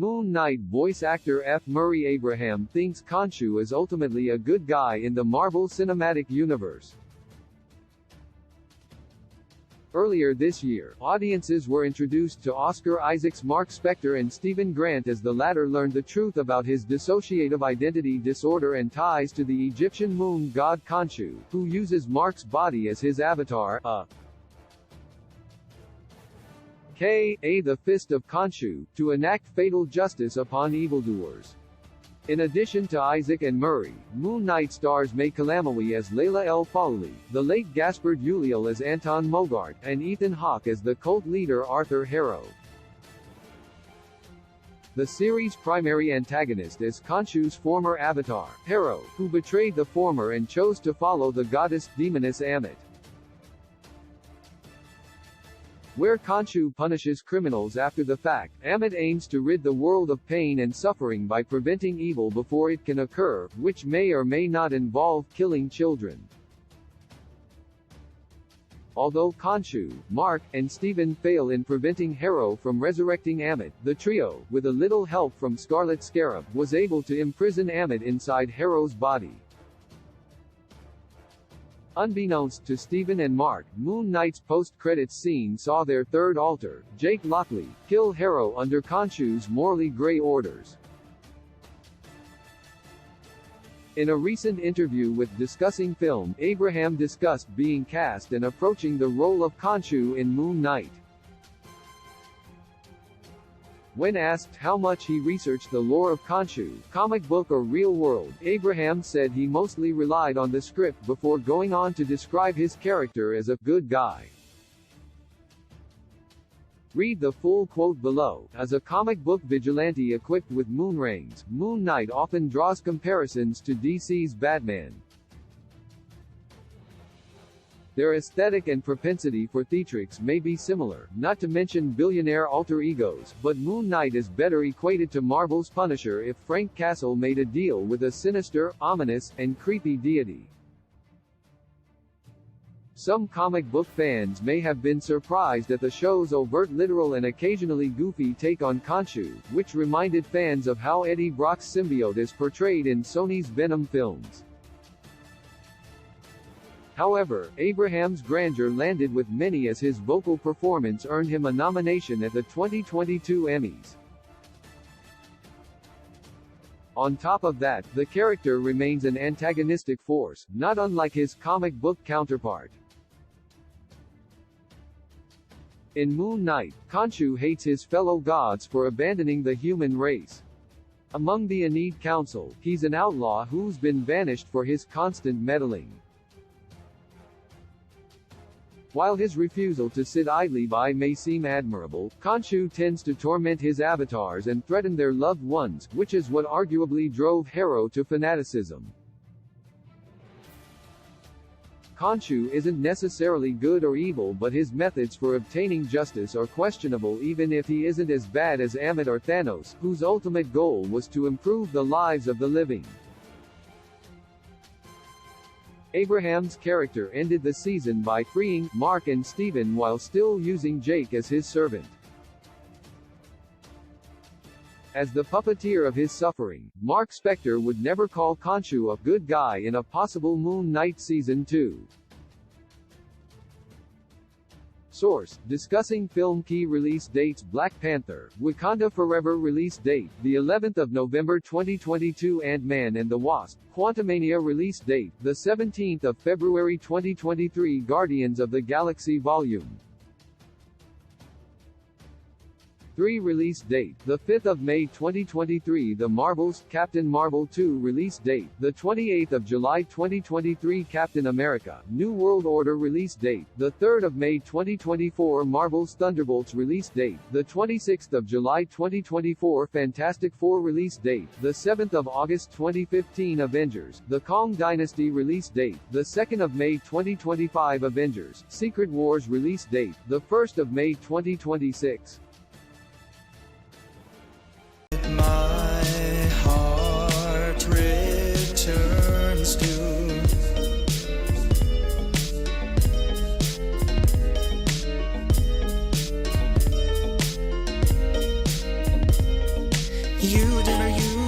Moon Knight voice actor F. Murray Abraham thinks Khonshu is ultimately a good guy in the Marvel Cinematic Universe. Earlier this year, audiences were introduced to Oscar Isaac's Mark Spector and Stephen Grant as the latter learned the truth about his dissociative identity disorder and ties to the Egyptian moon god Khonshu, who uses Mark's body as his avatar, the Fist of Khonshu, to enact fatal justice upon evildoers. In addition to Isaac and Murray, Moon Knight stars May Kalamawi as Layla El Fawley, the late Gaspard Ulliel as Anton Mogart, and Ethan Hawke as the cult leader Arthur Harrow. The series' primary antagonist is Khonshu's former avatar, Harrow, who betrayed the former and chose to follow the goddess demoness Ammit. Where Khonshu punishes criminals after the fact, Ammit aims to rid the world of pain and suffering by preventing evil before it can occur, which may or may not involve killing children. Although Khonshu, Mark, and Stephen fail in preventing Harrow from resurrecting Ammit, the trio, with a little help from Scarlet Scarab, was able to imprison Ammit inside Harrow's body. Unbeknownst to Stephen and Mark, Moon Knight's post-credits scene saw their third alter, Jake Lockley, kill Harrow under Khonshu's morally grey orders. In a recent interview with Discussing Film, Abraham discussed being cast and approaching the role of Khonshu in Moon Knight. When asked how much he researched the lore of Khonshu, comic book or real world, Abraham said he mostly relied on the script before going on to describe his character as a good guy. Read the full quote below. As a comic book vigilante equipped with moonrings, Moon Knight often draws comparisons to DC's Batman. Their aesthetic and propensity for theatrics may be similar, not to mention billionaire alter egos, but Moon Knight is better equated to Marvel's Punisher if Frank Castle made a deal with a sinister, ominous, and creepy deity. Some comic book fans may have been surprised at the show's overt literal and occasionally goofy take on Khonshu, which reminded fans of how Eddie Brock's symbiote is portrayed in Sony's Venom films. However, Abraham's grandeur landed with many as his vocal performance earned him a nomination at the 2022 Emmys. On top of that, the character remains an antagonistic force, not unlike his comic book counterpart. In Moon Knight, Khonshu hates his fellow gods for abandoning the human race. Among the Aeneid Council, he's an outlaw who's been banished for his constant meddling. While his refusal to sit idly by may seem admirable, Khonshu tends to torment his avatars and threaten their loved ones, which is what arguably drove Harrow to fanaticism. Khonshu isn't necessarily good or evil, but his methods for obtaining justice are questionable, even if he isn't as bad as Ammit or Thanos, whose ultimate goal was to improve the lives of the living. Abraham's character ended the season by freeing Mark and Stephen while still using Jake as his servant. As the puppeteer of his suffering, Mark Spector would never call Khonshu a good guy in a possible Moon Knight Season 2. Source: Discussing Film. Key release dates: Black Panther: Wakanda Forever release date, the 11th of November 2022. Ant-Man and the Wasp: Quantumania release date, the 17th of February 2023. Guardians of the Galaxy Volume 3 release date, the 5th of May 2023. The Marvels: Captain Marvel 2 release date, the 28th of July 2023. Captain America: New World Order release date, the 3rd of May 2024. Marvel's Thunderbolts release date, the 26th of July 2024. Fantastic Four release date, the 7th of August 2015. Avengers: The Kang Dynasty release date, the 2nd of May 2025. Avengers: Secret Wars release date, the 1st of May 2026. My heart returns to huge and are huge.